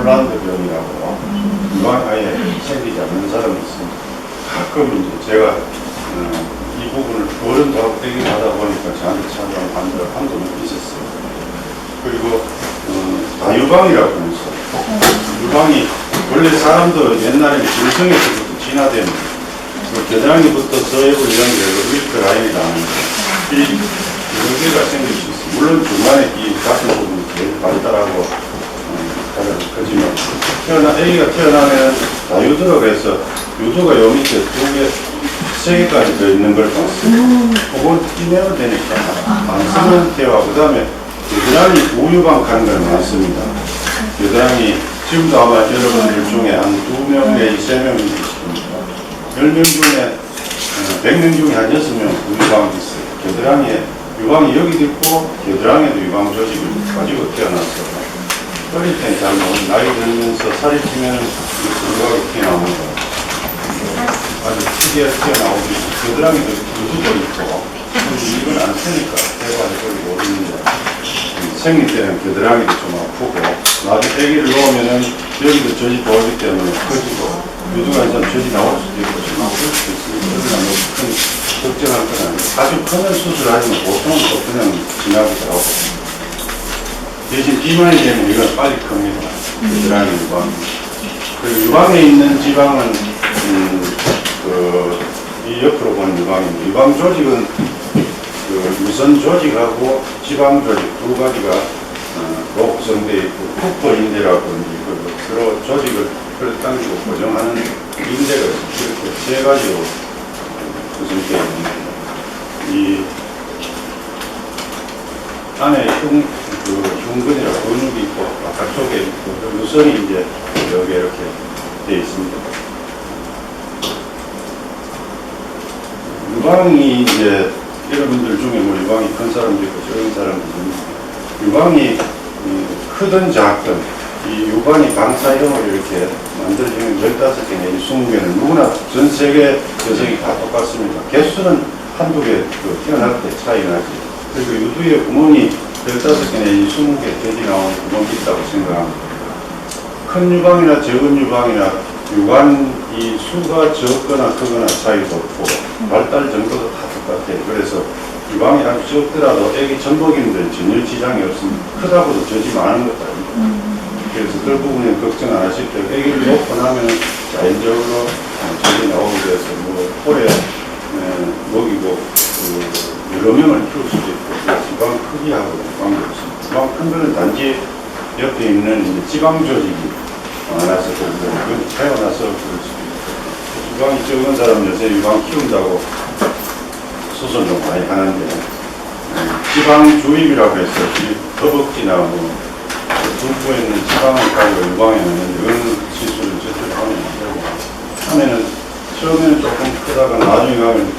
폴란드 병이라고 유방 아예 생기지 않는 사람이 있습니다. 가끔 이제 제가 이 부분을 어른하고 얘기를 하다 보니까 저한테 찾아온 환자가 한두 명 있었어요. 그리고 다유방이라고 했어요. 유방이 원래 사람도 옛날에 중성에서부터 진화되면 겨드랑이부터 서해부 이런 게 윌크 라인이 나오는데 이 여기가 생길 수 있어요. 물론 중간에 이 같은 부분이 제일 발달하고 가장 크지만 애기가 태어나면 다유도라고 해서 유도가 요 밑에 세 개까지 들어있는 걸 봤어요. 그걸 띄내면 되니까 안 쓰는 태와 그 다음에 겨드랑이 우유방 가는 걸 많습니다. 겨드랑이 지금도 아마 여러분들 중에 한 2명 내지 3명 있습니다. 10명 중에 100명 중에 한 6명 우유방이 있어요. 겨드랑이에 유방이 여기도 있고 겨드랑이에도 유방 조직을 가지고 태어났어요. 어릴 때 잘 나오는 나이 들면서 살이 찌면 유방이 튀어나오는 거예요. 아주 특이하게 튀어나오고 겨드랑이도 유두도 있고 이건 안 쓰니까 대화를 거의 모르는데 생일 때는 겨드랑이도 좀 아프고 나중에 애기를 놓으면은 여기도 젖이 보이기 때문에 커지고 유두가 있으면 젖이 나올 수도 있고 좀 아플 수도 있으니까 그러나 큰 걱정할 건 아니에요. 아주 큰 수술하지만 보통은 또 그냥 지나가더라고. 대신 비만이 되면 이건 빨리 큽니다. 겨드랑이 유방. 그리고 유방에 있는 지방은 이 옆으로 보는 유방입니다. 유방 조직은 유선 조직하고 지방 조직 두 가지가 구성되어 있고 쿠퍼인대라고 서로 조직을 끌어당기고 고정하는 인대가 이렇게 세 가지로 구성되어 있습니다. 이 안에 흉근이라 근육이 있고 바깥쪽에 있고 유선이 이제 여기 이렇게 되어 있습니다. 유방이 이제 여러분들 중에 뭐 유방이 큰 사람도 있고 적은 사람도 있는데 유방이 크든 작든 이 유방이 방사형을 이렇게 만들어지면 15개 내지 20개는 누구나 전 세계 여성이 다 똑같습니다. 개수는 한두 개 태어날 때 차이 나지. 그리고 유두의 구멍이 15개 내지 20개 되지 나오는 구멍이 있다고 생각합니다. 큰 유방이나 적은 유방이나 유관 이 수가 적거나 크거나 차이도 없고 발달 정도도 다 똑같아요. 그래서 유방이 아주 적더라도 애기 젖먹이는데 전혀 지장이 없습니다. 크다고도 젖이 많은 것도 아닙니다. 그래서 그 부분에 걱정 안 하실 때 애기를 놓고 나면 자연적으로 젖이 나오게 돼서 뭐 오래 먹이고 여러 명을 키울 수도 있고 지방 크기하고 관계없습니다. 지방 큰 거는 단지 옆에 있는 지방 조직이 많아서 그건 태어나서 그럴 수도 있고 유방이 적은 사람 요새 유방 키운다고 수술 좀 많이 하는데 지방 주입이라고 해서 허벅지나 뭐 등부에 있는 지방을 가지고 유방에 넣는 이런 시술을 절대로 하면 안 되고 하면은 처음에는 조금 크다가 나중에 가면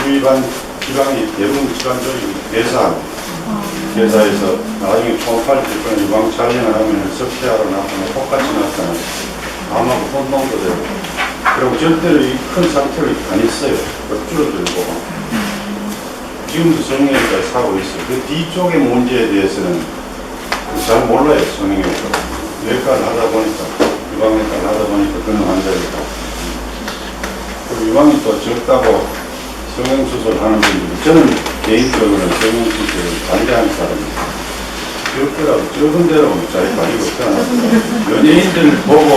주입한 지방이 대부분 지방 조직이 배사합니다. 회사에서 나중에 초음파를 들 거는 유방 촬영을 하면 석회하러 나타나고 똑같이 나타나고 암하고 혼동도 되고 그리고 절대로 이 큰 상태를 안 있어요. 줄어들고 지금도 성형외과에 사고 있어요. 그 뒤쪽의 문제에 대해서는 잘 몰라요. 성형외과 외과를 하다 보니까 유방외과를 하다 보니까 그런 환자들이 있고 그리고 유방이 또 적다고 성형수술 하는 분들이 저는 개인적으로는 성형수술을 반대하는 사람입니다. 적더라도 적은 대로 자기 가지고 태어났어요. 연예인들 보고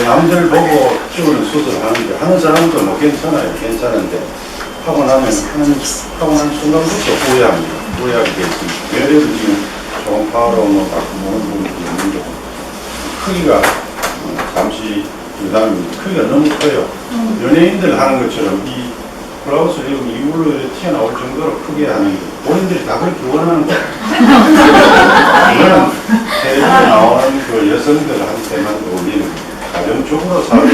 남들 보고 키우는 수술을 하는데 하는 사람도 뭐 괜찮아요. 괜찮은데 하고 나면 하고 난 순간부터 후회합니다. 후회하게 되어 있습니다. 왜냐면 지금 초음파로 뭐 가끔 보는 부분이 있는데 크기가 잠시 부담이 크기가 너무 커요. 연예인들 하는 것처럼 이 블라우스를 입으면 이불로 튀어나올 정도로 크게 하는 게 본인들이 다 그렇게 원하는 거예요. 이거는 텔레비전에 나오는 그 여성들한테만 어울리는 가정적으로 살고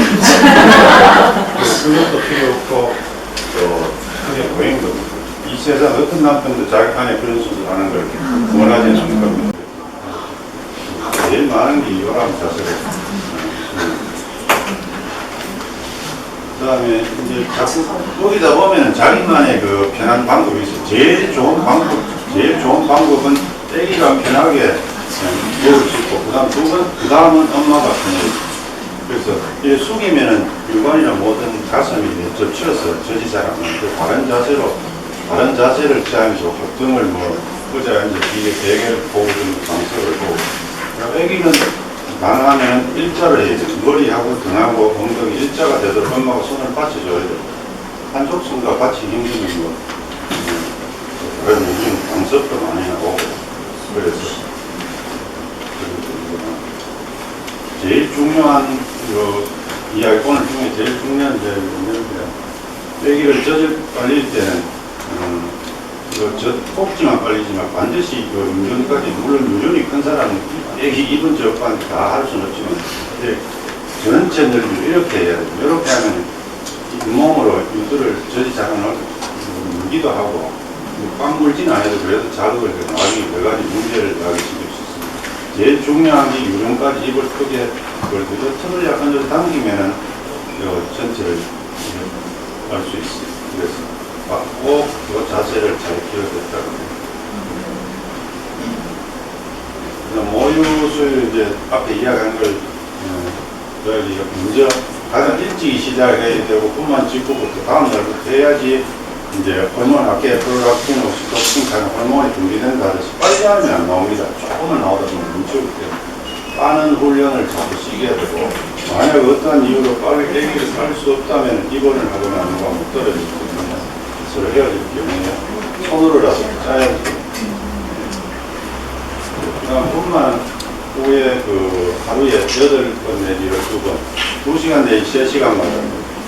그것도 필요 없고 또 크게 보이는 것도 이 세상 어떤 남편도 자기 아내 그런 수술 하는 걸 원하지 않는 겁니다. 제일 많은 게 이거라고 자세가 그 다음에 이제 자꾸 거기다 보면은 자기만의 그 편한 방법이 있어요. 제일 좋은 방법은 애기가 편하게 먹을 수 있고, 그 다음은 엄마가 편해요. 그래서 이 숙이면은 유관이나 모든 가슴이 접쳐서 저지 잘 안 나고 바른 자세를 취하면서 등을 의자에 앉아 뒤에 베개를 보고 좀 방석을 보고. 애기는 가능하면 일자를 해야 돼요. 머리하고 등하고 엉덩이 일자가 되도록 엄마가 손을 받쳐줘야 돼요. 한쪽 손과 받치기 힘드는 그런 요즘 방석도 많이 나오고. 그래서 제일 중요한 이야기 오늘 중에 제일 중요한 이야기가 뭐냐면 애기를 젖을 빨릴 때는 꼭지만 빨리지만 반드시 유전까지, 물론 유전이 큰 사람은 애기 입은 저까지 다 할 수는 없지만 전체 넓이를 이렇게 해야 돼요. 이렇게 하면 잇몸으로 유두를 젖이 자라나고 물기도 하고 꽉 물지는 않아도 그래도 자극을 나중에 몇 가지 문제를 야기시킬 수 있습니다. 제일 중요한 게 유전까지 입을 크게 벌리고 턱을 약간 좀 당기면은 전체를 알 수 있어요. 그래서 꼭 그 자세를 잘 키워줬다고. 모유수유 이제 앞에 이야기한 걸 저희 먼저 가장 일찍 시작해야 되고 뿐만 직후부터 다음 날부터 해야지 이제 호르몬 아까 프로락틴, 옥시토신 같은 호르몬이 분비된다 해서 빨리 하면 안 나옵니다. 조금만 나오다 보면 멈추기 때문에 빠는 훈련을 자꾸 시켜야 되고, 만약 어떠한 이유로 빨리 애기를 살 수 없다면 입원을 하거나 누가 못 떨어지기 때문에 서로 헤어질 경우에 손으로라도 짜야지. 그 다음 뿐만 후에 하루에 8번 내지 12번 2시간 내지 3시간마다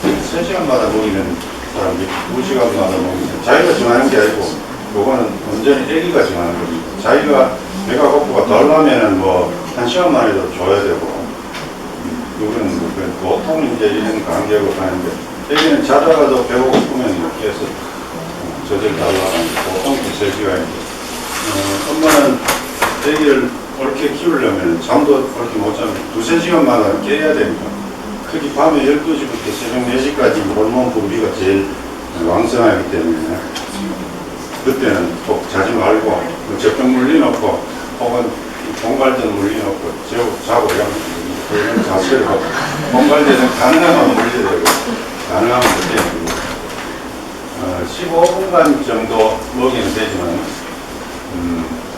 3시간마다 먹이는 사람들이 2시간마다 먹이는, 자기가 정하는 게 아니고 요거는 완전히 애기가 정하는 겁니다. 자기가 배가 고프가 덜 하면은 1시간만 해도 줘야 되고, 이거는 보통 이제 이런 간격으로 하는데, 애기는 자다가도 배가 고프면 이렇게 해서 젖을 달라는 보통 3시간인데, 엄마는 애기를 옳게 키우려면 잠도 옳게 못 자면 2~3시간마다 깨야 되니까, 특히 밤에 12시부터 새벽 4시까지 호르몬 분비가 제일 왕성하기 때문에 그때는 꼭 자지 말고 적정 물리 놓고 혹은 공갈된 물리 놓고 자고 그런 자세로 공갈대는 가능하면 물리되고 가능하면 그때 15분간 정도 먹이는 되지만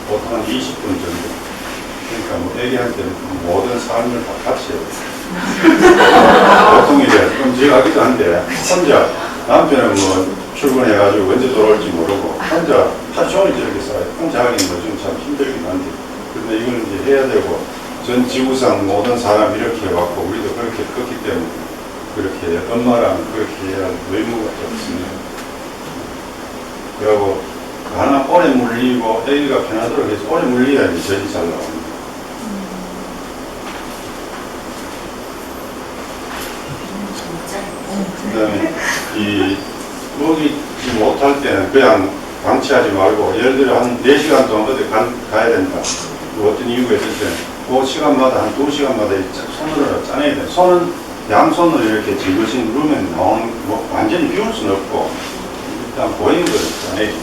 보통 한 20분 정도. 그러니까 애기한테 모든 삶을 다 바쳐야 돼. 보통 이래 좀 지각하기도 한데, 혼자 남편은 출근해가지고 언제 돌아올지 모르고 혼자 하루 종일 저렇게 살아요. 혼자 하기는 좀 참 힘들긴 한데, 근데 이걸 이제 해야 되고, 전 지구상 모든 사람 이렇게 해왔고 우리도 그렇게 컸기 때문에 그렇게 엄마랑 그렇게 해야 할 의무가 없습니다. 그리고 하나 오래 물리고 애기가 편하도록 해서 오래 물려야지 젖이 잘 나옵니다. 그 다음에 먹이지 못할 때는 그냥 방치하지 말고, 예를 들어 한 4시간 동안 어디 가야 된다. 어떤 이유가 있을 때는 그 시간마다 한 2시간마다 손으로 짜내야 돼. 손은 양손으로 이렇게 지그시 누르면 완전히 비울 수는 없고 일단 보이는 걸 짜내야지.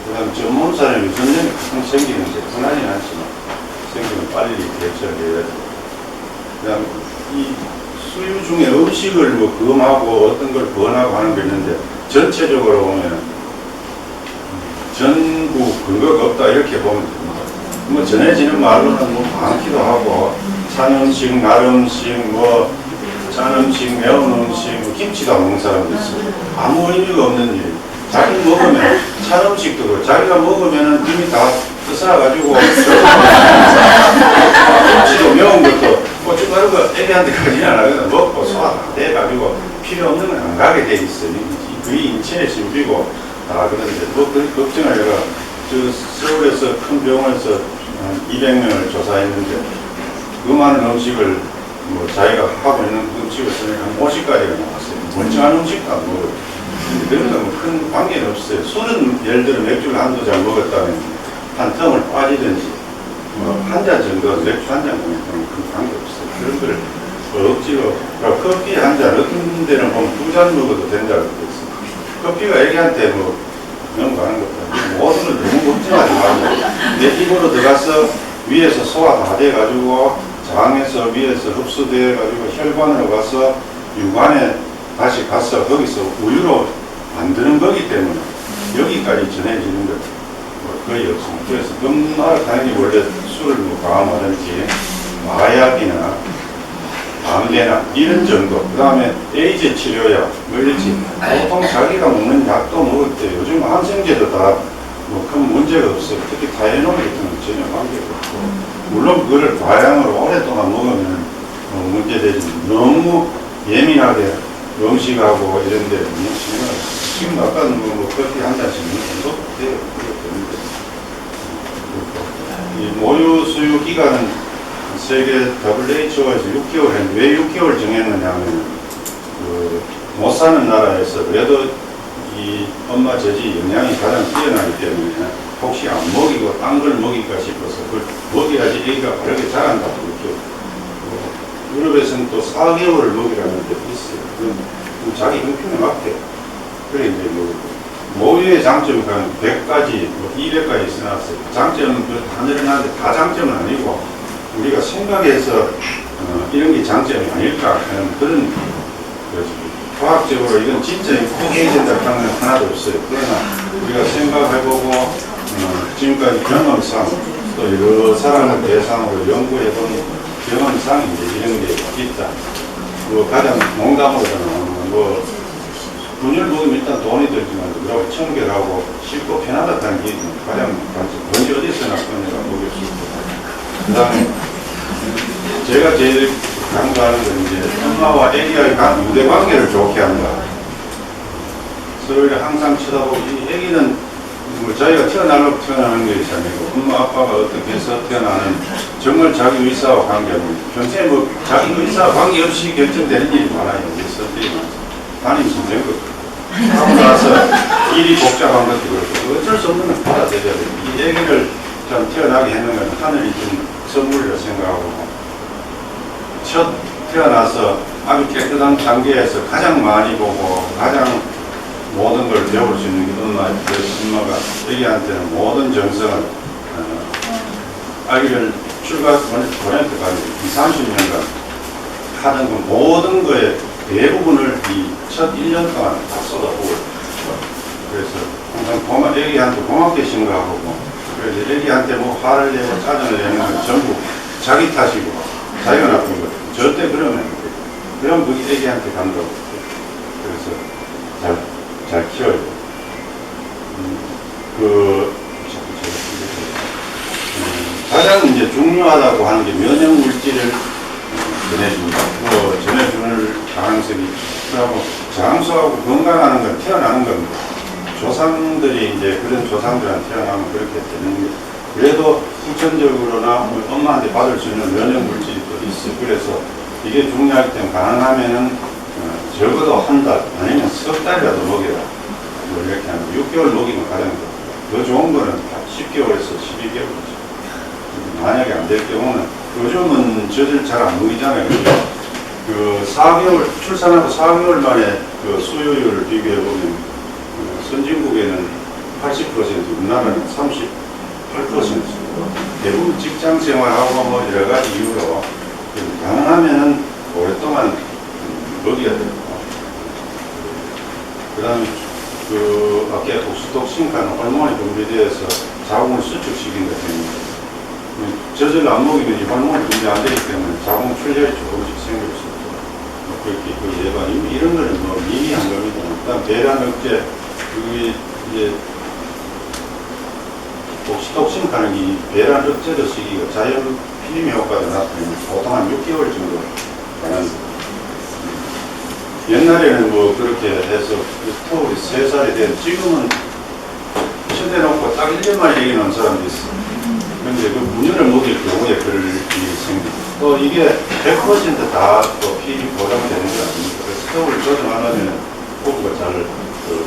그 다음에 전문 사람이 유전력이 가끔 생기는데 흔하지는 않지만 생기면 빨리 대처를 해야 되고, 그 다음에 이 수유 중에 음식을 금하고 어떤 걸 권하고 하는 게 있는데, 전체적으로 보면 전부 근거가 없다 이렇게 보면 됩니다. 전해지는 말로는 많기도 하고, 찬 음식, 날 음식, 짠 음식, 매운 음식, 김치도 안 먹는 사람도 있어요. 아무 의미가 없는 일. 자기 먹으면, 찬 음식도 그렇고, 자기가 먹으면 이미 다 뜯어가지고, 김치도 매운 것도, 다른 거 애기한테 가지 않아요. 먹고 소화 다 돼가지고, 필요 없는 건 안 가게 돼 있어요. 그게 인체의 신비고, 그런데 걱정을 해가, 서울에서 큰 병원에서 200명을 조사했는데, 그 많은 음식을 자기가 하고 있는 음식을 쓰면 한 50가지가 나왔어요. 멀쩡한 음식도 안 먹어요. 근데 그런 건 큰 관계는 없어요. 술은 예를 들어 맥주를 한두 잔 먹었다면 한 텀을 빠지든지 한 잔 정도 맥주 한 잔 먹으면 큰 관계 없어요. 그런 걸 억지로, 커피 한 잔, 어떤 데는 보면 2잔 먹어도 된다고 그랬어요. 커피가 애기한테 넘어가는 것보다 모든 걸 너무 걱정하지 말고 내 입으로 들어가서 위에서 소화 다 돼가지고 장에서 위에서 흡수돼가지고 혈관으로 가서 유관에 다시 가서 거기서 우유로 만드는 거기 때문에 여기까지 전해지는 것 거의 없습니다. 그래서 금마를 당연히 원래 술을 뭐 과음하든지 마약이나 암내나 이런 정도, 그 다음에 에이즈 치료약, 물리치 보통 자기가 먹는 약도 먹을 때 요즘 항생제도 다 뭐 큰 문제가 없어요. 특히 타이레놀 같은 건 전혀 관계가 없고, 물론 그거를 과량으로 오랫동안 먹으면 문제되지. 너무 예민하게 음식하고 이런 데 지금 아까는 뭐 커피 한 잔씩 먹는 정도 돼요. 이 모유 수유 기간은 세계 WHO에서 6개월 했는데 왜 6개월 정했느냐면 못 사는 나라에서 그래도 이 엄마 젖이 영양이 가장 뛰어나기 때문에 혹시 안 먹이고 딴 걸 먹일까 싶어서 그걸 먹여야지 애기가 바르게 자란다고 그렇게. 유럽에서는 또 4개월을 먹이라는 데도 있어요. 그건 자기 형편에 맞게. 그래 이제 모유의 장점이 한 100가지, 200가지 써놨어요. 장점은 다 늘어나는데 다 장점은 아니고 우리가 생각해서 이런 게 장점이 아닐까 하는 그런 거죠. 과학적으로 이건 진짜 꼭 해야 된다는 건 하나도 없어요. 그러나 우리가 생각해보고 지금까지 경험상 또 여러 사람을 대상으로 연구해본 경험상 이제 이런 게 있다. 뭐 가장 농담으로는 뭐 분유를 먹으면 일단 돈이 들지만 그러고 청결하고 쉽고 편하다는 게 가장 언제 어디서나 꺼내가 먹일 수 있고, 그 다음에 제가 제일 강조하는 건 이제 엄마와 애기의 유대 관계를 좋게 한다. 서로를 항상 쳐다보고, 이 애기는 뭐 자기가 태어나는 게 아니고 엄마 아빠가 어떻게 해서 태어나는 정말 자기 의사와 관계하고 평소에 뭐 자기 의사와 관계없이 결정되는 일이 많아요. 그래서 담임선 된 것 하고 나서 일이 복잡한 것도 그렇고 어쩔 수 없는 건 받아들여야 돼요. 이 애기를 참 태어나게 하는 건 하늘이 준 선물이라 생각하고, 첫 태어나서 아주 깨끗한 단계에서 가장 많이 보고 가장 모든 걸 배울 수 있는 게 엄마예요. 그래서 엄마가 애기한테는 모든 정성을 아기를 출가 보낼 때까지 30년간 하는 그 모든 거에 대부분을 이 첫 1년 동안 다 쏟아부어요. 그래서 항상 애기한테 고맙게 생각하고, 그래서 애기한테 뭐 화를 내고 짜증을 내는 건 전부 자기 탓이고 자기가 나쁜 거예요. 절대 그러면 안 돼요. 그럼 그게 애기한테 간다고. 그래서 잘 키워야 돼요. 가장 이제 중요하다고 하는 게 면역 물질을 전해준다. 뭐 전해주는 가능성이 있고, 장수하고 건강하는 건 태어나는 겁니다. 조상들이 이제 그런 조상들한테 태어나면 그렇게 되는 게, 그래도 후천적으로나 엄마한테 받을 수 있는 면역 물질이 또 있어. 그래서 이게 중요할 때 가능하면은 적어도 한 달 아니면 석 달이라도 먹여라. 뭐 이렇게 하면 6개월 먹이면 가장 더 좋은 거는 10개월에서 12개월이죠. 만약에 안 될 경우는 요즘은 저들 잘 안 먹이잖아요. 그 4개월 출산하고 4개월 만에 그 수요율을 비교해 보면 선진국에는 80%, 우리나라는 38%. 대부분 직장 생활하고 뭐 여러 가지 이유로 가능하면은 오랫동안 먹여야 되고, 그 다음에 그 아까 옥시톡신과는 호르몬이 분비되어서 자궁을 수축시킨 것 때문에 저절로 안 먹이면 이 호르몬이 분비 안 되기 때문에 자궁 출혈이 조금씩 생길 수 있고, 뭐 그렇게 예방 이런 거는 뭐 미미한 겁니다. 그다음 배란 억제, 그게 이제 옥시톡신과는 이 배란 억제도 시기가 자연 피임 효과가 나타나면 보통 한 6개월 정도 가는. 옛날에는 뭐 그렇게 해서 스토리 3살이 된, 지금은 쳐대놓고 딱 1년 만에 얘기 나온 사람도 있어. 근데 그 분유를 먹일 경우에 그럴 일이 생깁니다. 또 이게 100% 다 또 피임이 보장되는 건 아닙니다. 스토리를 조정하려면 부부가 잘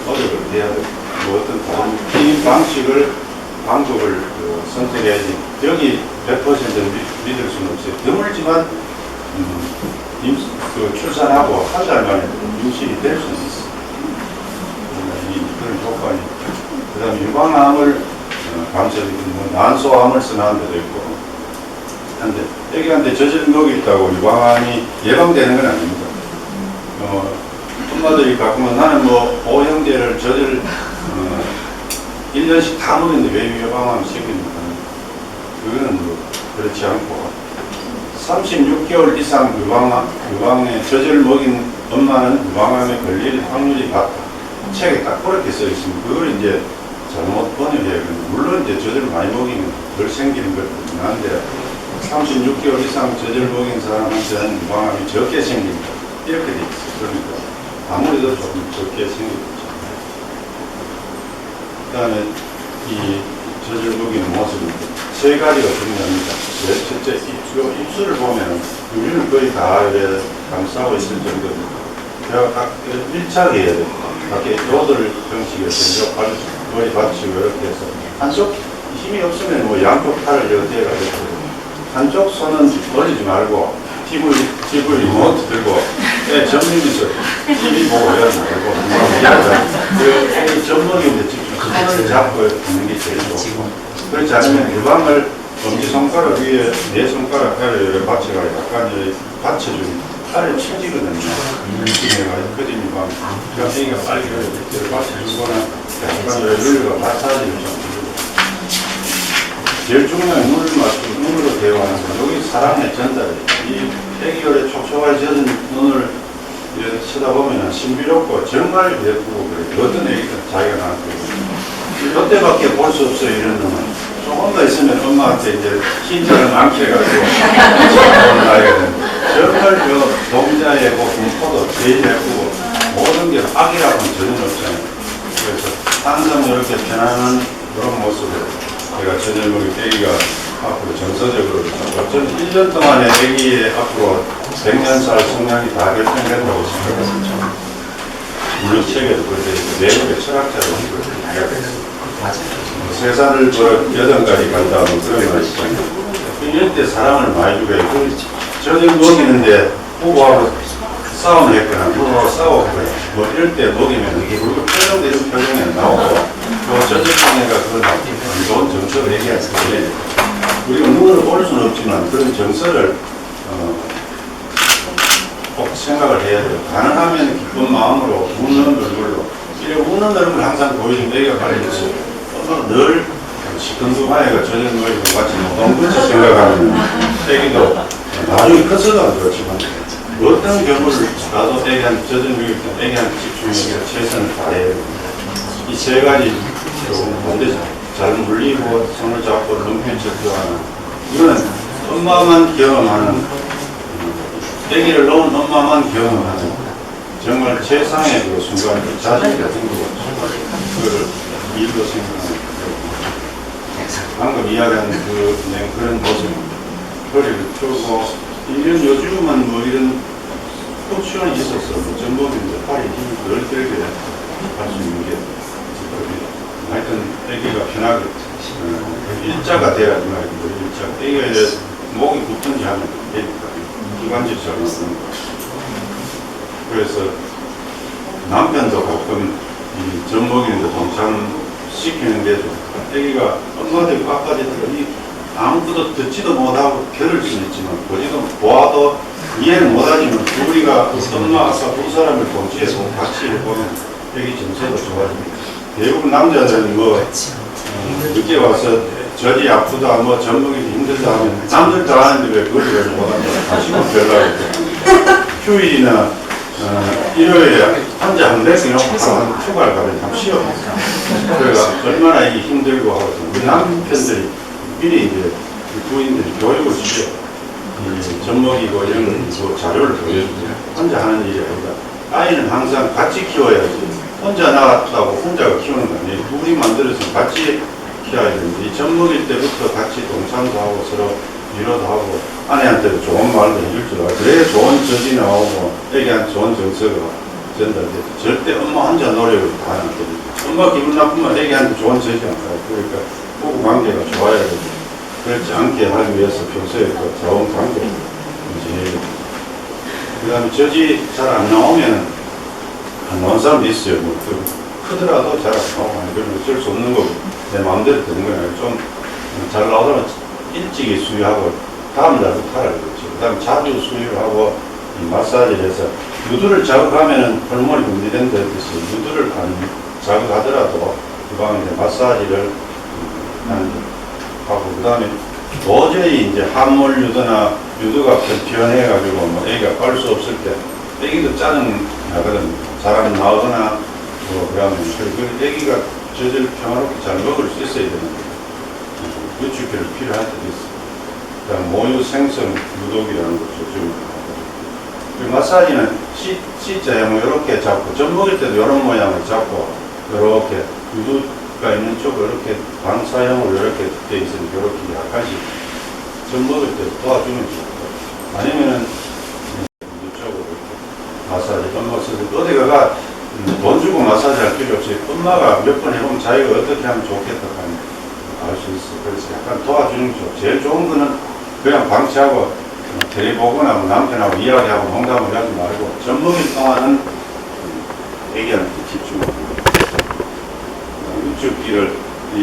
노력을 해야 되고, 뭐 어떤 다른 피임 방법을 선택해야지. 여기 100% 믿을 수는 없어요. 드물지만 출산하고 한 달 만에 임신이 될 수는 있어. 그런 효과니. 그 다음에 유방암을 감춰주고, 난소암을 쓰는 데도 있고, 한데 애기한테 젖을 먹였다고 유방암이 예방되는 건 아닙니다. 엄마들이 가끔은 나는 뭐 5형제를 젖을 1년씩 다 먹였는데 왜 유방암이 생깁니까? 그거는 뭐 그렇지 않고 36개월 이상 유방에 젖을 먹인 엄마는 유방암에 걸릴 확률이 낮다. 책에 딱 그렇게 써 있습니다. 그걸 이제 잘못 번역해요. 물론 이제 젖을 많이 먹이면 덜 생기는 것도 있는데 36개월 이상 젖을 먹인 사람한테는 유방암이 적게 생깁니다. 이렇게 돼 있어요. 그러니까 아무래도 조금 적게 생기겠죠. 그 다음에 이 젖을 먹이는 모습은 세 가지가 중요합니다. 첫째, 입술을 보면 우리는 거의 다 감싸고 있을 정도입니다. 제가 각 밀착해야 돼요. 밖에 요들 형식에서 머리 받치고 이렇게 해서 한쪽 힘이 없으면 뭐 양쪽 팔을 이렇게 해가지고 한쪽 손은 벌리지 말고 팁을 리모트 들고 전문에서 TV 보고 이러지 말고 그 전문인데 직접 손을 잡고 있는 게 제일 좋고 그렇지 않으면 유방을 엄지손가락 위에 네 손가락 아래를 받쳐가 약간 받쳐주면 팔을 치지거든요. 느낌이 많이 커진 유방 그럼 애기가 빨리 이렇게 받쳐주거나 약간 누르가 마사지를 좀 해주고 제일 중요한 눈으로 대화하는 거 여기 사랑의 전달이에요. 이 애기열에 촉촉하게 젖은 눈을 쳐다보면 신비롭고 정말 예쁘고 그래요. 어떤 애기가 자기가 나한테 그때밖에 볼 수 없어요. 이런 눈은 조금 더 있으면 엄마한테 이제 흰자를 망쳐가지고 정말 그 동자의 공포도 제일 예쁘고 모든 게 악이라고는 전혀 없잖아요. 그래서 항상 이렇게 편안한 그런 모습을 제가 저녁을 애기가 앞으로 정서적으로 저는 1년 동안에 애기의 앞으로 100년 살 성향이 다 결정된다고 생각합니다. 물론 책에도 그렇게 내국의 철학자로 이야기했습니다. 세상을 8가지 간다 뭐 그런 말 있잖아요. 이럴 때 사랑을 많이 주게 저녁 먹이는데 부부하고 싸움을 했거나 부부하고 싸웠거나 뭐 이럴 때 먹이면 이게 그리고 표정되는 표정이 나오고 또 저녁방에가 그런 좋은 정서를 얘기할 수 있어요. 우리가 눈으로 볼 수는 없지만 그런 정서를 꼭 생각을 해야 돼요. 가능하면 기쁜 마음으로 웃는 얼굴로 이렇게 웃는 얼굴 항상 보이는 애가 가려졌어요. 늘 시큰둥하애가 저녁 먹이고 같이 엉근치 생각하면 애기도 나중에 커서도 그렇지만 어떤 경우를 나도 애기한테 저녁 먹일 때 애기한테 집중해서 최선을 다해야 됩니다. 이 세 가지 조금 반드시 잘 물리고 손을 잡고 눈빛을 교환하는 이거는 엄마만 경험하는 애기를 놓은 엄마만 경험하는 정말 최상의 그 순간 그 자신 같은 거 그거를 일도 생각하는 방금 이야기한 그런 모습 허리를 펴고 이런 요즘은 뭐 이런 포션이 있었어 전복인데 팔이 힘이 덜 들게 할 수 있는 게 하여튼 애기가 편하게 일자가 돼야지 말이고 일자 애기가 이제 목이 붙든지 하면 되니까 기관지처럼 쓰는 거 그래서 남편도 가끔 이 젖먹이는데 동참시키는 게 좀 애기가 엄마들이 아까지 아무것도 듣지도 못하고 겨를 수는 있지만 보지도 보아도 이해는 못하지만 우리가 엄마 아빠 두 사람을 동시에 같이 보면 애기 정서도 좋아집니다. 대부분 남자들은 뭐 늦게 와서 젖이 아프다 뭐 젖먹이 힘들다 하면 남들도 아는데 왜 그걸 왜 못한다 다시금 별나고 휴일이나 일요일에 혼자 한 100개 놓고 한 휴가를 가면 참 쉬워. 그래가 얼마나 이게 힘들고 하고 우리 남편들이 미리 이제 부인들이 교육을 시켜요. 젖먹이고 이런 자료를 보여주세요. 혼자 하는 일이 아니라 아이는 항상 같이 키워야지. 혼자 낳았다고 혼자가 키우는 거 아니에요. 둘이 만들어서 같이 키워야 되는데 이 젖먹일 때부터 같이 동참도 하고 서로 위로도 하고 아내한테도 좋은 말도 해줄 줄 알고 그래야 좋은 젖이 나오고 애기한테 좋은 정서가 전달돼서 절대 엄마 혼자 노력을 다 하는 거거든요. 엄마 기분 나쁘면 애기한테 좋은 젖이 안 가요. 그러니까 부부 관계가 좋아야 되고 그렇지 않게 하기 위해서 평소에 그 좋은 관계를 유지해야 됩니다. 그 다음에 젖이 잘 안 나오면 안 나온 사람도 있어요. 뭐 크더라도 잘 안 나오고 그러면 어쩔 수 없는 거고 내 마음대로 되는 거예요. 좀 잘 나오면 일찍이 수유하고 다음 날부터 하라 그랬죠. 그 다음에 자주 수유를 하고 이 마사지를 해서 유두를 자극하면은 hormon이 분비된다 했듯이 유두를 자극하더라도 유방에 마사지를 하고 그 다음에 도저히 이제 함몰 유두나 유두가 변해가지고 뭐 애기가 빨 수 없을 때 애기도 짜증 나거든. 잘 안 나오거나 뭐 그러면 그 애기가 젖을 평화롭게 잘 먹을 수 있어야 되는데 유축기를 필요할 때도 있어요. 그다음 모유 생성 유독이라는 것도 좀 그 마사지는 C자 뭐 이렇게 잡고 젖 먹을 때도 이런 모양을 잡고 이렇게 유두가 있는 쪽을 이렇게 방사형으로 이렇게 돼 있으니까 이렇게 약간씩 젖 먹을 때 도와주면 좋고 아니면은 이쪽으로 이렇게 마사지 엄마가 써서 어디 가가 돈 주고 마사지 할 필요 없이 엄마가 몇 번 해보면 자기가 어떻게 하면 좋겠다 하면 알 수 있어. 그래서 약간 도와주는 게 좋아. 제일 좋은 거는 그냥 방치하고 tele보거나 뭐 남편하고 이야기하고 농담을 하지 말고 젖먹일 동안은 애기한테 집중하고 유축기를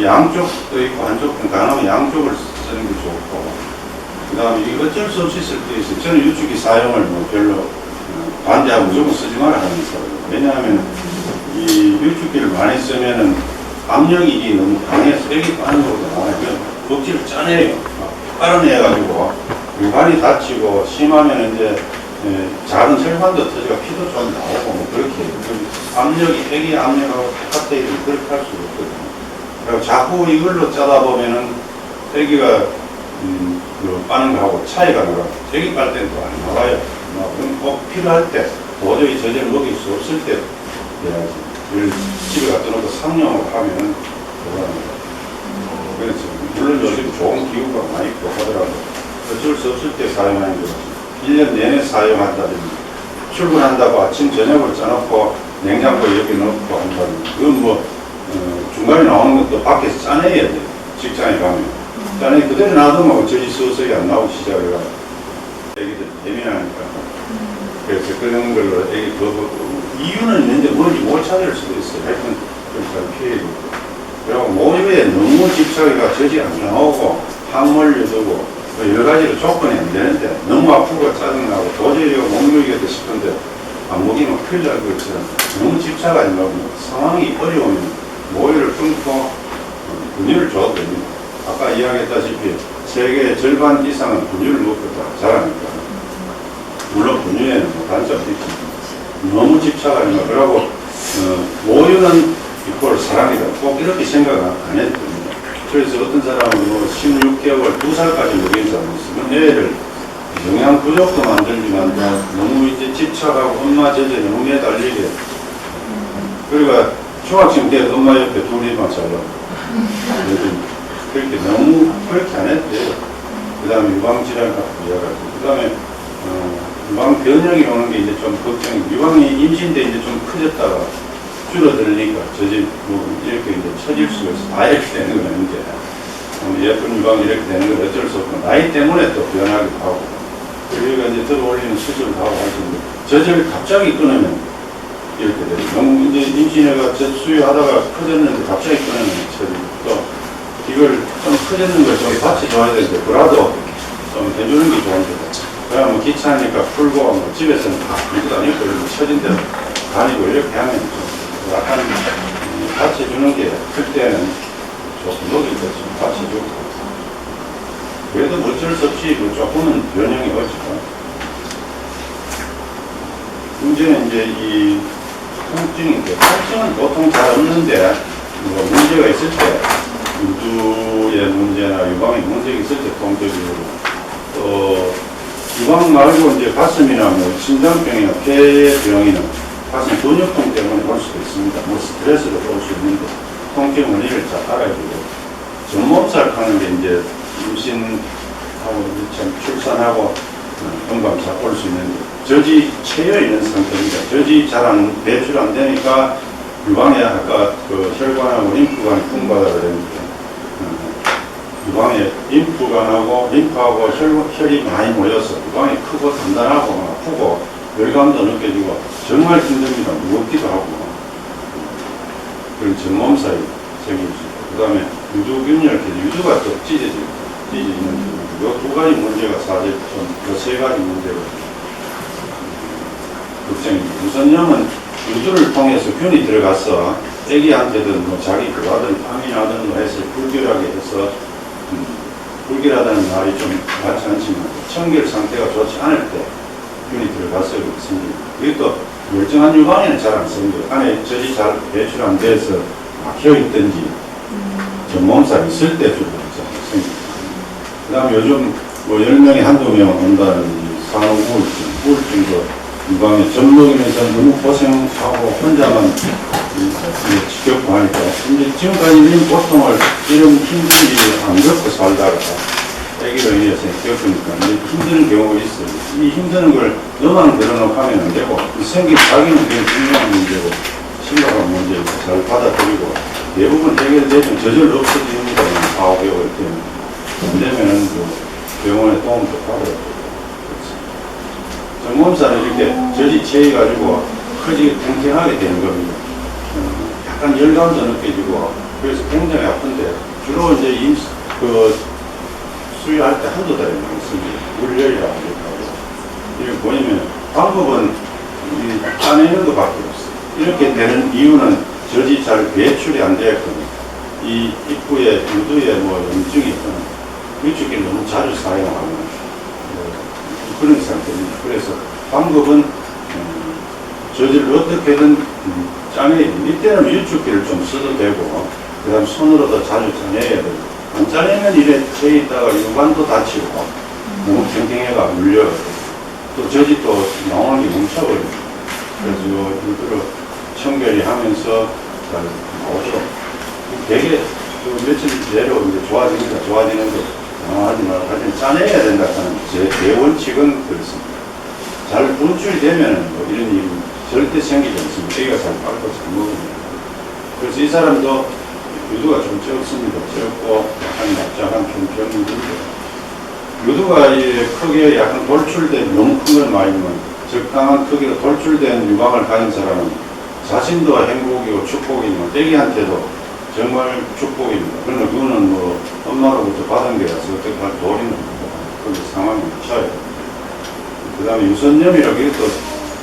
양쪽도 있고 한쪽도 가능하면 양쪽을 쓰는 게 좋고 그 다음에 이거 어쩔 수 없이 쓸 때 있어요. 저는 유축기 사용을 뭐 별로 반대하고 무조건 쓰지 마라 하는 사람이에요. 왜냐하면 이 유축기를 많이 쓰면은 압력이 너무 강해서 애기 빠는 것보다 많아요. 벽지를 짜내요. 빨아내가지고 유관이 다치고 심하면 이제 작은 혈관도 터지고 피도 좀 나오고 뭐 그렇게 압력이 애기 압력하고 똑같아 있으면 그렇게 할 수가 없거든요. 그리고 자꾸 이걸로 짜다 보면은 애기가 그 빠는 거하고 차이가 나요. 애기 빨 때는 또 안 나와요. 그럼 꼭 필요할 때 도저히 젖을 먹일 수 없을 때 해야지. 이걸 집에 갖다 놓고 상용을 하면은 그거랍니다. 그래서 물론 요즘 좋은 기구가 많이 있고 하더라도 어쩔 수 없을 때 사용하는 거죠. 1년 내내 사용한다든지 출근한다고 아침 저녁을 짜놓고 냉장고에 여기 넣고 한다든지 그건 뭐 중간에 나오는 것도 밖에서 짜내야 돼요. 직장에 가면 짜내 그대로 놔두면 저기 서서히 안 나오기 시작해가 애기들 예민하니까 그래서 그런 걸로 애기 이유는 있는데 뭔지 못 찾을 수도 있어요. 하여튼 잘 피해야 되고 그리고 모유에 너무 집착이가 젖이 안 나오고 항몰 유두고 여러 가지로 조건이 안 되는데 너무 아프고 짜증나고 도저히 이거 못 먹이겠다 싶은데 안 먹이면 큰일 날 것처럼 너무 집착하지 말고 상황이 어려우면 모유를 끊고 분유를 줘도 됩니다. 아까 이야기했다시피 세계의 절반 이상은 분유를 먹고 다 자라니까 물론 분유에는 뭐 단점도 있지만 너무 집착하지 말고 그러고 모유는 이꼴 사랑이다 꼭 이렇게 생각 안 해도 됩니다. 그래서 어떤 사람은 뭐 16개월, 2살까지 먹인 사람이 있으면 애를 영양 부족도 만들지만 너무 이제 집착하고 엄마 젖에 너무 매달리게 그러니까 중학생 때 엄마 옆에 둘이만 살라고 그렇게 너무 그렇게 안 해도 돼요. 그 다음에 유방질환 같은 이야기하고 그 다음에 유방 변형이 오는 게 이제 좀 걱정이 유방이 임신 때 이제 좀 커졌다가 줄어들으니까 저집 뭐 이렇게 이제 처질 수가 있어. 다 이렇게 되는 건 아닌데 예쁜 유방이 이렇게 되는 건 어쩔 수 없고 나이 때문에 또 변하기도 하고 그러니까 이제 들어올리는 수술을 하고 하시는데 젖을 갑자기 끊으면 이렇게 돼요. 너무 이제 임신해가 젖 수유하다가 커졌는데 갑자기 끊으면 또 이걸 좀 커졌는 걸 좀 같이 줘야 되는데 그라도 좀 해주는 게 좋은데 그냥 뭐 귀찮으니까 풀고 뭐 집에서는 다 들고 다니고 처진 대로 다니고 이렇게 하면 좀 약간 같이 주는 게 그때는 조금 먹일 때 좀 같이 주고 그래도 어쩔 수 없이 뭐 조금은 변형이 오지만 문제는 이제 이 통증인데 통증은 보통 잘 없는데 뭐 문제가 있을 때 유두의 문제나 유방의 문제가 있을 때 통증이고 또 유방 말고 이제 가슴이나 뭐 심장병이나 폐병이나 가슴 근육통 때문에 올 수도 있습니다. 뭐 스트레스로 올 수 있는데 통증 원인을 잘 알아야 되고 전몸살 하는 게 이제 임신하고 참 출산하고 금방사 올 수 있는데 젖이 채여 있는 상태입니다. 젖이 잘 배출 안 되니까 유방에 아까 그 혈관하고 림프관이 풍부하다고 그랬는데 유방에 림프관하고 림프하고 혈이 많이 모여서 유방이 크고 단단하고 아프고 열감도 느껴지고 정말 힘듭니다. 무겁기도 하고 그런 전몸살이 생길 수 있고 그 다음에 유두균열, 유두가 또 찢어지는 두 가지 문제가 사실 세 가지 문제가 걱정입니다. 우선념은 유두를 통해서 균이 들어가서 애기한테든 뭐 자기 그 아들 파민하든 뭐 해서 불결하게 해서 불결하다는 말이 좀 맞지 않지만 청결 상태가 좋지 않을 때 균이 들어가서 생깁니다. 이것도 멀쩡한 유방에는 잘 안 생겨요. 안에 젖이 잘 배출 안 돼서 막혀있든지 전몸살 있을 때 주로 생깁니다. 그 다음에 요즘 뭐 10명에 한두 명 온다는 우울증도 유방에 젖 먹이면서 너무 고생하고 혼자만 지겹고 하니까 이제 지금까지는 고통을 이런 힘든 일을 안 겪고 살다가 애기로 인해서 겪으니까 힘드는 경우가 있어요. 이 힘드는 걸 너만 들어놓고 하면 안 되고 생긴 자기는 굉장히 중요한 문제고 심각한 문제고 잘 받아들이고 대부분 해결되면 저절로 없어지는 거는 4, 5개월 때문에 안 되면은 병원에 도움도 받아요. 전몸살은 이렇게 젖이 채여가지고 커지게 탱탱하게 되는 겁니다. 약간 열감도 느껴지고 그래서 굉장히 아픈데 주로 이제 수유할 때 한두 달이 많습니다. 물열이라고 하고 이렇게 보이면 방법은 짜내는 것밖에 없어요. 이렇게 되는 이유는 젖이 잘 배출이 안 되었거든요. 이 입구에 유두에 뭐 염증이 있거나 위축기를 너무 자주 사용하면 그런 상태입니다. 그래서 방법은 젖을 어떻게든 짜내야 됩니다. 이때는 유축기를 좀 써도 되고 그 다음 손으로도 자주 짜내야 되고 안 짜내면 이래 돼 있다가 유관도 다치고 너무 탱탱해가 물려요. 또 젖이 또 나오는 게 뭉쳐버립니다. 그래서 유두를 청결히 하면서 잘 나오죠. 되게 며칠 내로 이제 좋아지는 거 하지만 짜내야 된다는 제 원칙은 그렇습니다. 잘 분출이 되면 뭐 이런 일이 절대 생기지 않습니다. 애기가 잘 빨고 잘 먹습니다. 그래서 이 사람도 유두가 좀 적습니다. 적고 약간 납작한 병인데 유두가 크게 약간 돌출된 너무 큰 걸 많이 먹으면 적당한 크기로 돌출된 유방을 가진 사람은 자신도 행복이고 축복이고 애기한테도 정말 축복입니다. 그러나 그거는 뭐 엄마로부터 받은 게라서 어떻게 할 도리는 없고 그런 상황이 맞춰요. 그 다음에 유선염이라고 이것도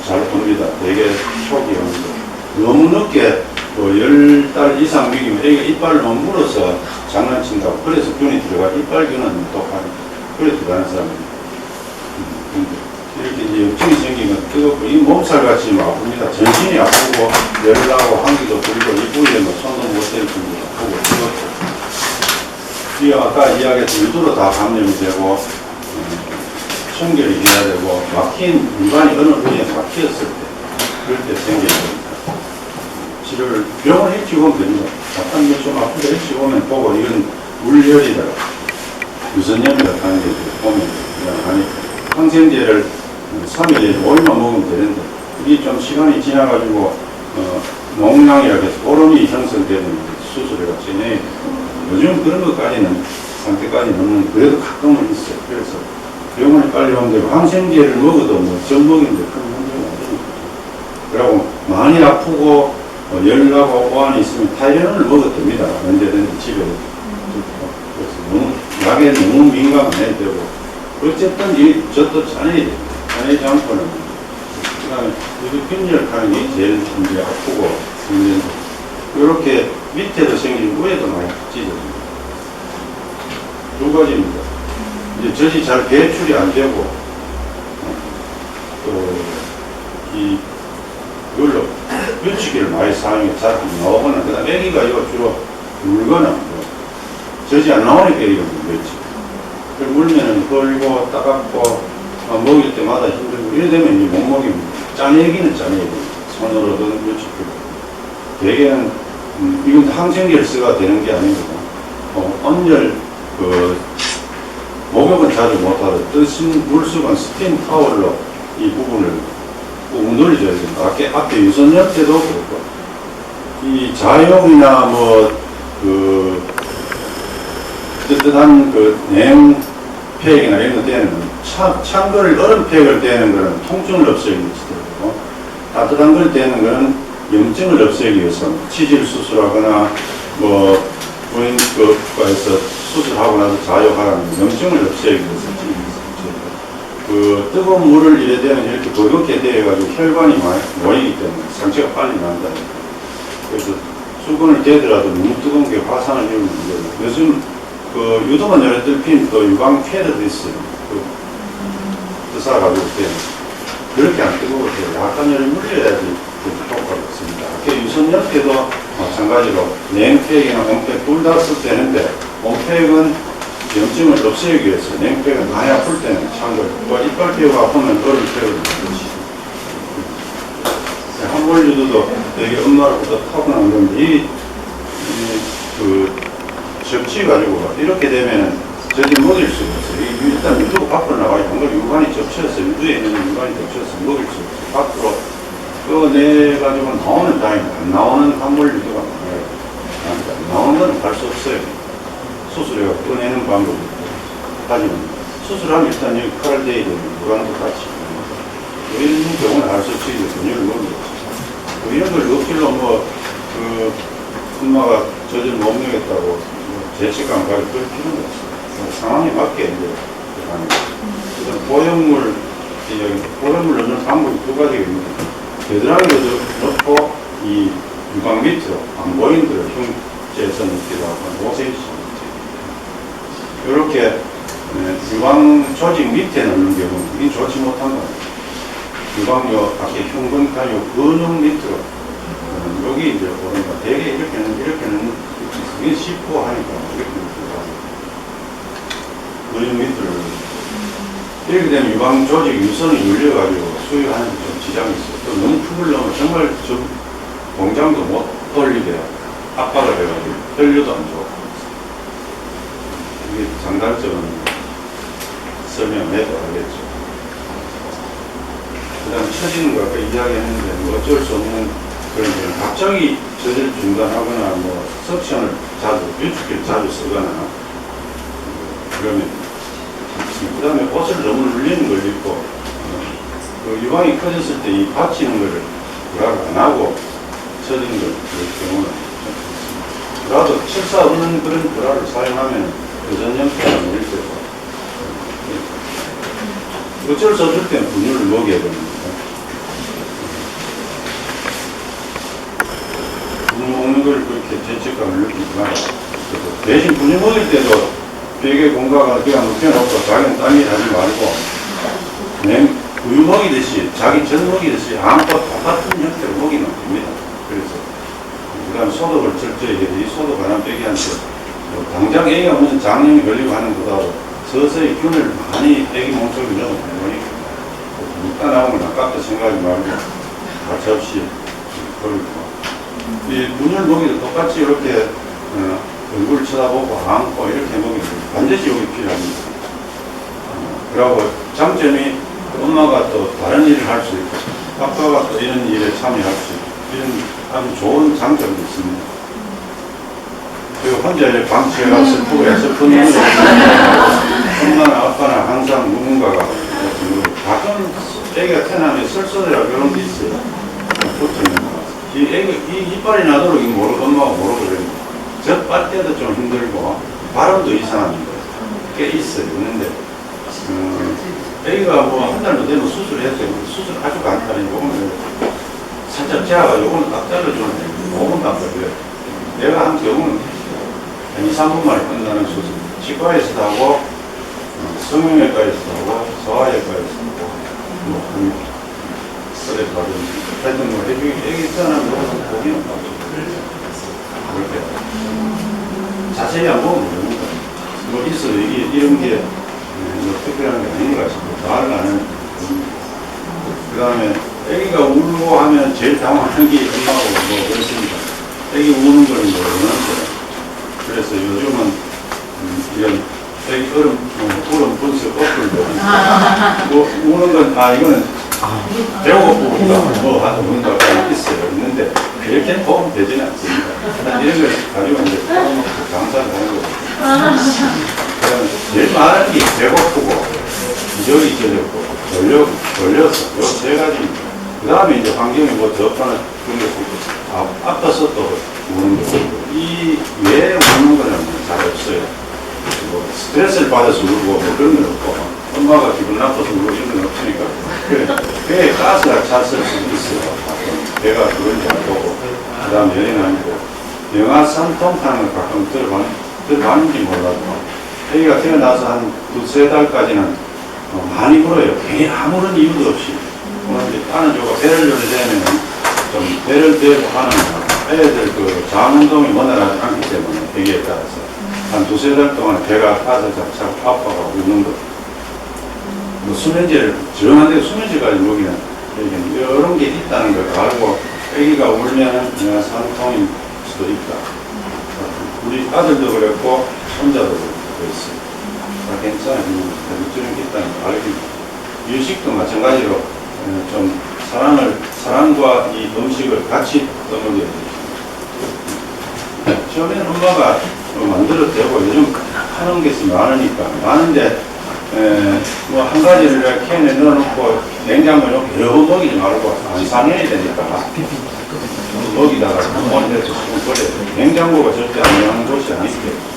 잘 봅니다. 되게 초기 오는데 너무 늦게 뭐 10달 이상 먹이면 애기가 이빨을 너무 물어서 장난친다고 그래서 균이 들어가 이빨균은 똑하니까 그래 들어가는 사람입니다. 이렇게 이제 염증이 생기면 뜨겁고 이 몸살같이 아픕니다. 전신이 아프고 열나고 한기도 들고 이 부위에 뭐 손도 못 댈 정도로 아프고 뜨겁고 이 아까 이야기했던 유두로 다 감염이 되고 청결이 해야 되고 막힌 유관이 어느 부위에 막혔을 때 그럴 때 생겨야 됩니다. 치료를 병원 일찍 오면 됩니다. 약간 좀 아프다 일찍 오면 보고 이건 물열이다 유선염이다 하는 게 보면 그냥 하니까 항생제를 3일에 5일만 먹으면 되는데 이게 좀 시간이 지나가지고 농양이라고 해서 오름이 형성되는 수술을 진행해야 돼요. 요즘 그런 것까지는 상태까지 넣는 그래도 가끔은 있어요. 그래서 병원에 빨리 오면 되고 항생제를 먹어도 뭐 전먹인데 큰 문제가 없으니까 그리고 많이 아프고 열나고 보안이 있으면 타이레놀을 먹어도 됩니다. 언제든지 집에 그래서 너무 약에 너무 민감은 해야 되고 어쨌든 저도 짜내야 돼요. 짜내지 않고는 그 다음에 균열하는 게 제일 이제 아프고 이렇게 밑에도 생기고 위에도 많이 찢어집니다. 두 가지입니다. 이제 젖이 잘 배출이 안 되고 이걸로 유축기를 많이 사용해 잘 안 나오거나 그 다음에 애기가 이거 주로 물거나 젖이 안 나오니까 애기가 물겠지. 물면은 헐고 따갑고 먹일 때마다 힘들고 이래 되면 이제 못 먹입니다. 짜내기는 짜내야 됩니다. 손으로든 유축기로. 대개는 이건 항생제를 써가 되는 게 아니고 온열 목욕은 자주 못하도 뜨신 물수건 스팀 타월로 이 부분을 꾹 눌러줘야 됩니다. 앞에 유선열 때도 그렇고 이 자용이나 뜨뜻한 냉팩이나 이런 거 떼는 찬 거를 얼음팩을 떼는 거는 통증을 없애기 위해서 따뜻한 걸 떼는 거는 염증을 없애기 위해서 치질 수술하거나 부인과에서 수술하고 나서 자유하라는 염증을 없애기 위해서 그 뜨거운 물을 이래 되면 이렇게 버겁게 되어가지고 혈관이 모이기 때문에 상처가 빨리 난다. 그래서 수건을 대더라도 너무 뜨거운 게 화상을 입는 거예요. 요즘 그 유도가 열애들 핀또 유방 패드도 있어요. 그 싸가지고 그렇게 안 뜨거워도 약간 열을 물려야지 효과가 있습니다. 유선열 때도 마찬가지로 냉팩이나 온팩 둘 다 쓸 때는데 온팩은 염증을 없애기 위해서 냉팩은 많이 아플 때는 참고로 또 이빨 피부가 아프면 그걸 태우는 한몰 유도도 되게 엄마로부터 타고난 건데 그 접치가지고 이렇게 되면은 절대 먹일 수가 없어요. 일단 유도가 밖으로 나가야 한걸 유관이 접쳐서 유두에 있는 유관이 접쳐서 먹일 수 없어요. 밖으로 꺼내가지고 나오는 다행이다. 안 나오는 한몰 유도가 많아요. 안 나오는 건 할 수 없어요. 수술해서 꺼내는 방법이 하지만 수술하면 일단 여기 칼을 대야 되는 무관도 같이 이런 경우는 알 수 없이 분열을 먹는 거죠. 이런 걸 억지로 그 엄마가 저질 못 먹겠다고 죄책감 가지고 그럴 필요는 없어요. 상황에 맞게 이제 하는 거죠. 보형물 넣는 방법이 두 가지가 있는데 겨드랑이도 넣고 이 유방 밑으로 안 보이는 대로 흉째에서 넣기도 하고 모세이션 이렇게 유방 조직 밑에 넣는 경우는 이게 좋지 못한 거예요. 유방요 밖에 흉근가요 근육 밑으로 여기 이제 보니까 되게 이렇게 넣는 이게 씹고 하니까 이렇게 근육 밑으로 이렇게 되면 유방 조직 유선이 눌려가지고 수유하는 데 좀 지장이 있어요. 또 너무 푹을 넣으면 정말 공장도 못 돌리게 압박을 해가지고 혈류도 안 좋고 이게 장단점은 설명해도 알겠죠. 그 다음 처지는 거 아까 이야기했는데 뭐 어쩔 수 없는 그런 경우 갑자기 저질 중단하거나 뭐 석션을 자주 유축기를 자주 쓰거나 그러면 그 다음에 옷을 너무 눌리는 걸 입고 그 유방이 커졌을 때 이 받치는 거를 불화를 안 하고 처지는 걸 그럴 경우는 불화도 철사 없는 그런 불화를 사용하면 여전 형태가 밀릴 때고 어쩔 수 없을 때는 분유를 먹여야 됩니다. 분유 먹는 걸 그렇게 죄책감을 느끼지 말아요. 대신 분유 먹일 때도 베개 공가가 그냥 눕혀놓고 자기는 딴일 하지 말고 우유 먹이듯이 자기 전 먹이듯이 아무것도 똑같은 형태로 먹이면 됩니다. 그래서 그 다음 소독을 철저히 해야 이 소독 안 빼기한테 당장 애기가 무슨 장염이 걸리고 하는 것보다 서서히 균을 많이 애기 몸속에 넣어보니까 이따 나오면 아깝다 생각하지 말고 가차없이 버리고 이 분열 먹이도 똑같이 이렇게 얼굴 쳐다보고 안고 이렇게 먹이면 반드시 여기 필요합니다. 그리고 장점이 엄마가 또 다른 일을 할 수 있고 아빠가 또 이런 일에 참여할 수 있고 이런 아주 좋은 장점이 있습니다. 그리고 혼자 이렇게 방치해가 슬프고 슬픈 일을 엄마나 아빠나 항상 누군가가 가끔 애기가 태어나면 설사대라 그런 게 있어요. 붙어있는 거. 이 애기 이빨이 나도록 엄마가 모르고 그래요. 젖빨 때도 좀 힘들고 발음도 이상합니다. 꽤 있어요. 있는데 애기가 뭐 한 달도 되면 수술했어요. 수술 아주 간단해. 요거는 살짝 재가지고 요거는 딱 잘라주면 5분도 안 걸려요. 내가 한 경우는 한 2, 3분 만에 끝나는 수술. 치과에서도 하고 성형외과에서도 하고 소아외과에서도 하고 뭐 그래 가지고 하여튼 뭐 애기 태어나면 요거는 보기는 없죠. 그렇게 자세히 안 보면 됩니다. 뭐 있어요. 이런 게 뭐 특별한 게 아닌 것 같습니다. 말을 안 하는. 그 다음에 애기가 울고 하면 제일 당황하는 게 엄마하고 뭐 그렇습니다. 애기 우는 걸 모르는데 그래서 요즘은 이런 애기 얼음 분석 어플도 뭐 우는 건 이거는 배고프다 뭐 하도 운다 있어요. 있는데 그렇게 도움 되지는 않습니다. 이런 걸 가지고 이제 강사를 하는 거죠. 제일 많은 게 배고프고 기저귀 젖었고 걸려서 요 세 가지입니다. 그 다음에 이제 환경이 뭐 덥거나 그런 게 있고 아파서 또 우는 거고 이 외에 우는 거는 잘 없어요. 스트레스를 받아서 울고 뭐 그런 건 없고 엄마가 기분 나빠서 울고 이런 건 없으니까 그래 배에 가스가 찼을 수도 있어요. 배가 그런지 안 보고 그 다음 여행 아니고 영아 산통 타는 걸 가끔 들어봤는지 몰라도 애기가 태어나서 한 두세 달까지는 많이 울어요. 괜히 아무런 이유도 없이. 이제 하는 조가 배를 열게 되면 좀 배를 대고 하는 애들 그 장운동이 원활하지 않기 때문에 애기에 따라서 한 두세 달 동안 배가 아파서 자꾸 아파가 우는 거. 뭐 수면제를 정한데 수면제까지 먹이는 이런 게 있다는 걸 알고 애기가 울면 산통일 수도 있다. 우리 아들도 그랬고 손자도 그랬어요. 괜찮아요. 이런 게 있다는 걸 알기. 유식도 마찬가지로 좀 사랑과 이 음식을 같이 떠먹여야 돼요. 처음에는 엄마가 만들어도 되고 요즘 하는 것이 많은데 뭐 한 가지를 캔에 넣어놓고 냉장고에 넣고 여러 번 먹이지 말고 안 상해야 되니까 먹이다가 한 번에 조금 버려야 돼. 냉장고가 절대 안 나오는 곳이 아니기 때문에